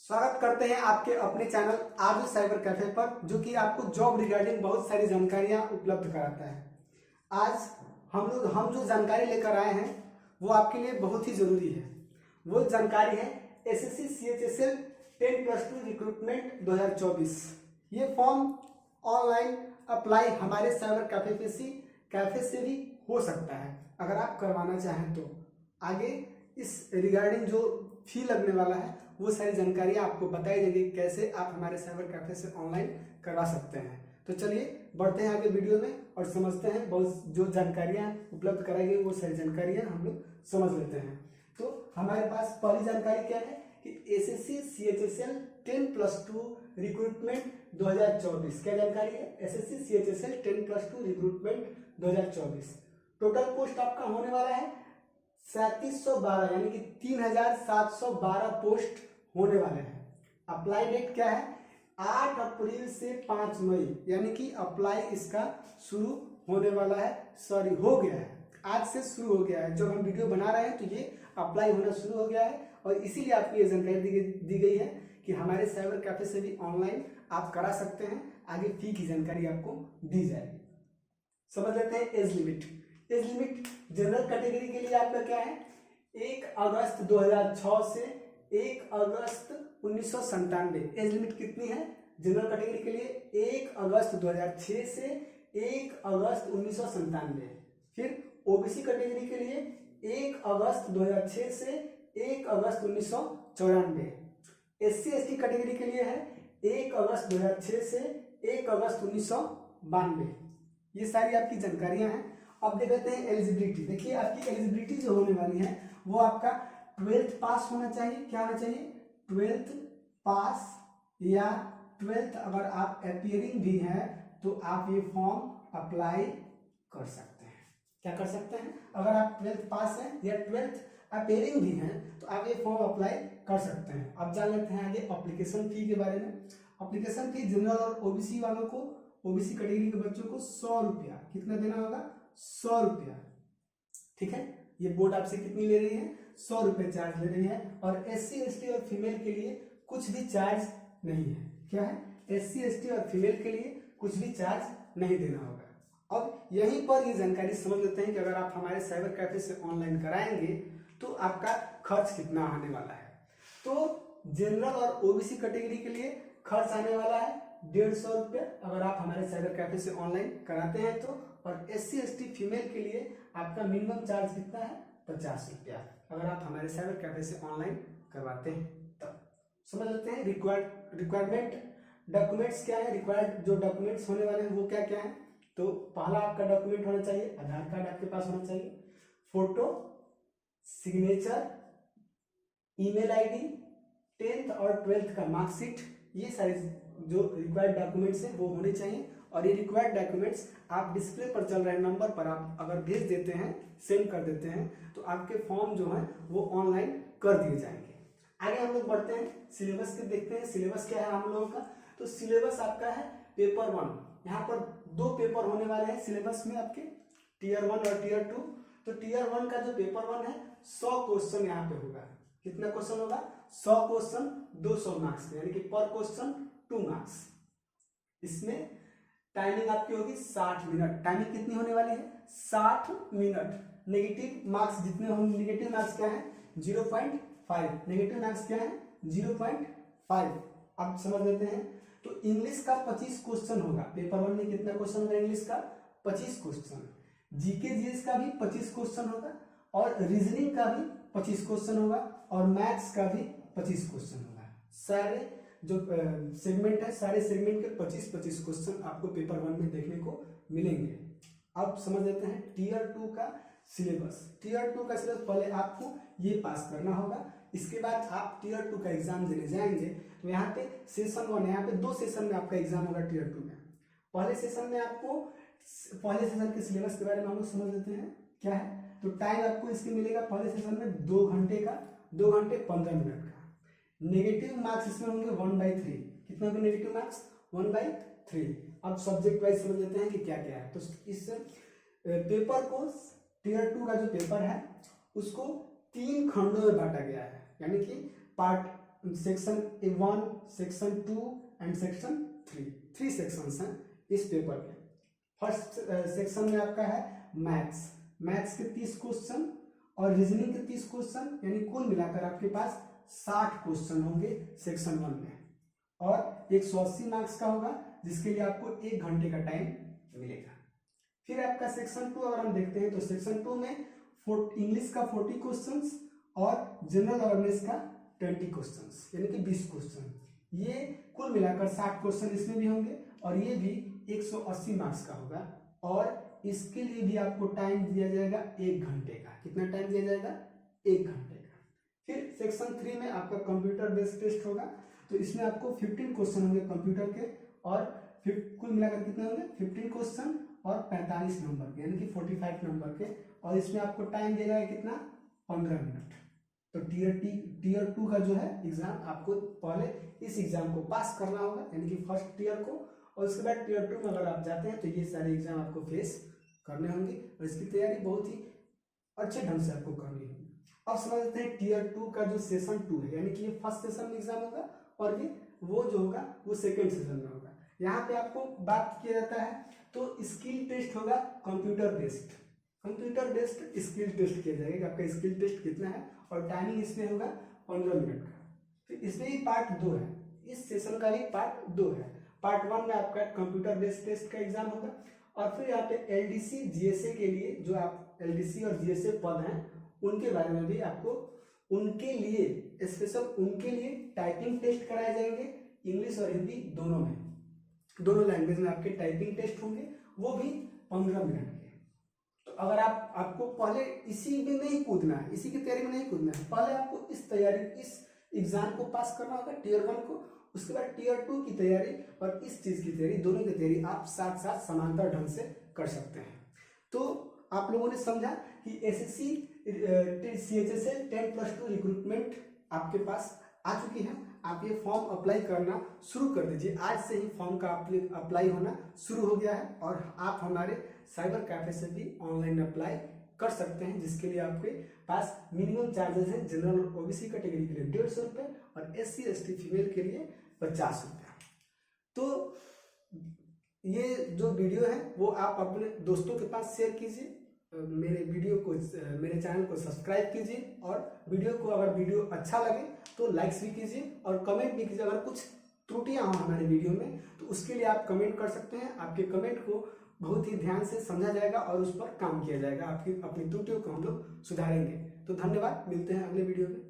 स्वागत करते हैं आपके अपने चैनल आरजू साइबर कैफे पर, जो कि आपको जॉब रिगार्डिंग बहुत सारी जानकारियां उपलब्ध कराता है। आज हम जो जानकारी लेकर आए हैं वो आपके लिए बहुत ही जरूरी है। वो जानकारी है एसएससी सीएचएसएल 10+2 रिक्रूटमेंट 2024। ये फॉर्म ऑनलाइन अप्लाई हमारे साइबर कैफे से भी हो सकता है अगर आप करवाना चाहें तो। आगे इस रिगार्डिंग जो फी लगने वाला है वो सारी जानकारियां आपको बताई जाएगी, कैसे आप हमारे साइबर कैफे से ऑनलाइन करवा सकते हैं। तो चलिए बढ़ते हैं आगे वीडियो में और समझते हैं बहुत जो जानकारियां उपलब्ध कराई गई वो सारी जानकारियां हम लोग समझ लेते हैं। तो हमारे पास पहली जानकारी क्या है कि एसएससी सीएचएसएल 10+2 रिक्रूटमेंट 2024। क्या जानकारी है? SSC CHSL 10+2 recruitment 2024 total post आपका होने वाला है 3712, यानी कि 3712 पोस्ट होने वाले हैं। अप्लाई डेट क्या है? 8 अप्रैल से 5 मई, यानी कि अप्लाई इसका शुरू होने वाला है, सॉरी हो गया है, आज से शुरू हो गया है। जब हम वीडियो बना रहे हैं तो ये अप्लाई होना शुरू हो गया है और इसीलिए आपको ये जानकारी दी गई है कि हमारे साइबर कैफे से भी ऑनलाइन आप करा सकते हैं। आगे फी की जानकारी आपको दी जाएगी। समझ लेते हैं age limit. Age limit general category के लिए आपका क्या है? 1 अगस्त 2006 से 1 अगस्त 1997। एज लिमिट कितनी है जनरल कैटेगरी के लिए? 1 अगस्त 2006 से 1 अगस्त 1997। फिर ओबीसी कैटेगरी के लिए 1 अगस्त 2006 से 1 अगस्त 1994। एससी एसटी कैटेगरी के लिए है 1 अगस्त 2006 से 1 अगस्त 1992। ये सारी आपकी जानकारियां हैं। अब देख लेते हैं एलिजिबिलिटी। देखिए आपकी एलिजिबिलिटी जो होने वाली है वो आपका 12th पास होना चाहिए। क्या होना चाहिए? 12th पास या 12th अगर आप अपीयरिंग भी हैं तो आप ये फॉर्म अप्लाई कर सकते हैं। क्या कर सकते हैं? अगर आप 12th पास हैं या 12th अपीयरिंग भी हैं तो आप ये फॉर्म अप्लाई कर सकते हैं। अब जान लेते हैं आगे एप्लीकेशन फी के बारे में। एप्लीकेशन फी जनरल और ओबीसी वालों को, ओबीसी कैटेगरी के बच्चों को 100 रुपया कितना देना होगा? 100 रुपया। ठीक है, ये बोर्ड आपसे कितनी ले रही है? 100 रुपये चार्ज ले रही है। और एससी एसटी और फीमेल के लिए कुछ भी चार्ज नहीं है। क्या है? एससी एसटी और फीमेल के लिए कुछ भी चार्ज नहीं देना होगा। अब यहीं पर ये जानकारी समझ लेते हैं कि अगर आप हमारे साइबर कैफे से ऑनलाइन कराएंगे तो आपका खर्च कितना आने वाला है। तो जनरल और ओबीसी कैटेगरी के लिए खर्च आने वाला है 150 रुपये अगर आप हमारे साइबर कैफे से ऑनलाइन कराते हैं तो। और एससी एसटी फीमेल के लिए आपका मिनिमम चार्ज कितना है? 50 रुपया अगर आप हमारे साइबर कैफे से ऑनलाइन करवाते हैं तब। समझ लेते हैं रिक्वायरमेंट डॉक्यूमेंट्स क्या है। रिक्वायर्ड जो डॉक्यूमेंट्स होने वाले हैं वो क्या क्या है? तो पहला आपका डॉक्यूमेंट होना चाहिए आधार कार्ड आपके पास होना चाहिए, photo, signature, email ID, 10th और 12th का मार्कशीट। ये सारे जो रिक्वायर्ड डॉक्यूमेंट्स हैं वो होने चाहिए। और ये रिक्वायर्ड डॉक्यूमेंट्स आप डिस्प्ले पर चल रहे नंबर पर आप अगर भेज देते हैं, सेंड कर देते हैं तो आपके फॉर्म जो है वो ऑनलाइन कर दिए जाएंगे। आगे हम लोग बढ़ते हैं, सिलेबस के देखते हैं। सिलेबस क्या है हम लोगों का? तो सिलेबस आपका है पेपर 1। यहाँ पर 2 पेपर होने वाले हैं सिलेबस में आपके, टीयर 1 और टीयर 2। तो टीयर 1 का जो पेपर 1 है 100 क्वेश्चन यहाँ पे होगा। कितना क्वेश्चन होगा? 100 क्वेश्चन 200 मार्क्स, यानी कि पर क्वेश्चन 2 मार्क्स। इसमें टाइमिंग आपकी होगी 60 मिनट। टाइमिंग कितनी होने वाली है? 60 मिनट। नेगेटिव मार्क्स जितने होंगे, नेगेटिव मार्क्स क्या है? 0.5। नेगेटिव मार्क्स क्या है? 0.5। अब समझ लेते हैं। तो इंग्लिश का 25 क्वेश्चन होगा पेपर 1 में। कितना क्वेश्चन होगा इंग्लिश का? 25 क्वेश्चन। जीके जीएस का भी 25 क्वेश्चन होगा और रीजनिंग का भी 25 क्वेश्चन होगा और मैथ्स का भी 25 क्वेश्चन होगा। सारे जो सेगमेंट है सारे सेगमेंट के 25-25 क्वेश्चन आपको पेपर 1 में देखने को मिलेंगे। अब समझ लेते हैं टीयर 2 का सिलेबस। टीयर 2 का सिलेबस पहले आपको ये पास करना होगा, इसके बाद आप टीयर 2 का एग्जाम देने जाएंगे। तो यहाँ पे सेशन 1, यहाँ पे 2 सेशन में आपका एग्जाम होगा टीयर 2 में। पहले सेशन में आपको पहले सेशन के सिलेबस के बारे में हम लोग समझ लेते हैं क्या है। तो टाइम आपको इसके मिलेगा पहले सेशन में 2 घंटे का, 2 घंटे 15 मिनट का। नेगेटिव मार्क्स इसमें होंगे 1/3। कितना होंगे नेगेटिव मार्क्स? 1/3। अब सब्जेक्ट वाइज समझ लेते हैं कि क्या क्या है। तो इस पेपर को, टीयर 2 का जो पेपर है उसको 3 खंडों में बांटा गया है, यानी कि part section 1, section 2 and section 3, 3 sections हैं इस पेपर के। फर्स्ट सेक्शन में आपका है मैथ्स, मैथ्स के 30 क्वेश्चन और रीजनिंग के 30 क्वेश्चन, यानी कुल मिलाकर आपके पास 60 क्वेश्चन होंगे सेक्शन 1 में, और 180 मार्क्स का होगा, जिसके लिए आपको 1 घंटे का टाइम मिलेगा। फिर आपका सेक्शन 2 अगर हम देखते हैं तो सेक्शन 2 में इंग्लिश का 40 क्वेश्चंस और जनरल अवेयरनेस का 20 क्वेश्चंस, यानी कि 20 क्वेश्चन। ये कुल मिलाकर 60 क्वेश्चन इसमें भी होंगे और ये भी 180 मार्क्स का होगा, और इसके लिए भी आपको टाइम दिया जाएगा 1 घंटे का। कितना टाइम दिया जाएगा? 1 घंटे का। फिर सेक्शन 3 में आपका कंप्यूटर बेस्ड टेस्ट होगा, तो इसमें आपको 15 क्वेश्चन होंगे कंप्यूटर के, और कुल मिलाकर कितने होंगे? 15 क्वेश्चन और 45 नंबर के, यानी कि 45 नंबर के, और इसमें आपको टाइम दिया जाएगा कितना? 15 मिनट। तो टीयर 2 का जो है एग्जाम, आपको पहले इस एग्जाम को पास करना होगा, यानी कि फर्स्ट टीयर को, और उसके बाद टीयर 2 में अगर आप जाते हैं तो ये सारे एग्जाम आपको फेस करने होंगे, और इसकी तैयारी बहुत ही अच्छे ढंग से आपको करनी होगी। अब समझते हैं टीयर 2 का जो सेशन 2 है, यानी कि ये फर्स्ट सेशन में एग्जाम होगा और ये वो जो होगा वो सेकेंड सेशन में होगा। यहाँ पे आपको बात किया जाता है तो स्किल टेस्ट होगा computer based, computer based skill test किया जाएगा। आपका स्किल टेस्ट कितना है और टाइमिंग इसमें होगा 15 मिनट का। फिर इसमें ही पार्ट 2 है, इस सेशन का ही पार्ट 2 है। पार्ट 1 में आपका कंप्यूटर बेस्ड टेस्ट का एग्जाम होगा, और फिर यहाँ पे एलडीसी जीएसए के लिए जो आप एलडीसी और जीएसए पद हैं उनके बारे में भी आपको, उनके लिए स्पेशल उनके लिए टाइपिंग टेस्ट कराए जाएंगे, इंग्लिश और हिंदी दोनों में, दोनों लैंग्वेज में आपके टाइपिंग टेस्ट होंगे, वो भी 15 मिनट के। तो अगर आपको पहले इसी में नहीं कूदना है, इसी की तैयारी में नहीं कूदना है, पहले आपको इस तैयारी, इस एग्जाम को पास करना होगा टीयर 1 को, उसके बाद टीयर 2 की तैयारी और इस चीज की तैयारी, दोनों की तैयारी आप साथ साथ समांतर ढंग से कर सकते हैं। तो आप लोगों ने समझा कि एसएससी सीएचएसएल 10+2 रिक्रूटमेंट आपके पास आ चुकी है। आप ये फॉर्म अप्लाई करना शुरू कर दीजिए, आज से ही फॉर्म का अप्लाई होना शुरू हो गया है, और आप हमारे साइबर कैफे से भी ऑनलाइन अप्लाई कर सकते हैं, जिसके लिए आपके पास मिनिमम चार्जेस हैं। जनरल और ओबीसी कैटेगरी के लिए 150 रुपये और SC ST फीमेल के लिए 50 रुपये। तो ये जो वीडियो है वो आप अपने दोस्तों के पास शेयर कीजिए, मेरे वीडियो को, मेरे चैनल को सब्सक्राइब कीजिए, और वीडियो को अगर वीडियो अच्छा लगे तो लाइक्स भी कीजिए और कमेंट भी कीजिए। अगर कुछ त्रुटियां हों हमारे वीडियो में तो उसके लिए आप कमेंट कर सकते हैं। आपके कमेंट को बहुत ही ध्यान से समझा जाएगा और उस पर काम किया जाएगा, आपकी अपनी त्रुटियों को हम लोग सुधारेंगे। तो धन्यवाद, मिलते हैं अगले वीडियो में।